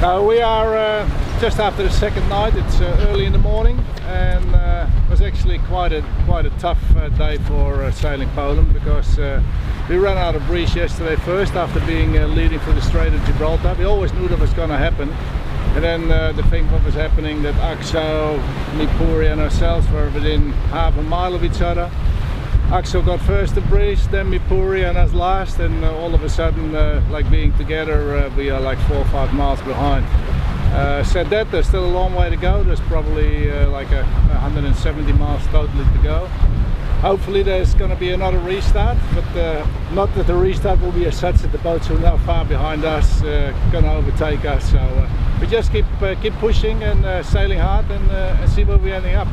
We are just after the second night. It's early in the morning, and it was actually quite a tough day for sailing Poland, because we ran out of breeze yesterday first after being leading for the Strait of Gibraltar. We always knew that was going to happen, and then the thing what was happening that Axel, Mipuri and ourselves were within half a mile of each other. Axel got first the breeze, then Mipuri and us last, and all of a sudden, like being together, we are like 4 or 5 miles behind. Said that, there's still a long way to go. There's probably like 170 miles totally to go. Hopefully there's going to be another restart, but not that the restart will be as such that the boats are now far behind us, going to overtake us. So we just keep pushing and sailing hard, and see where we're ending up.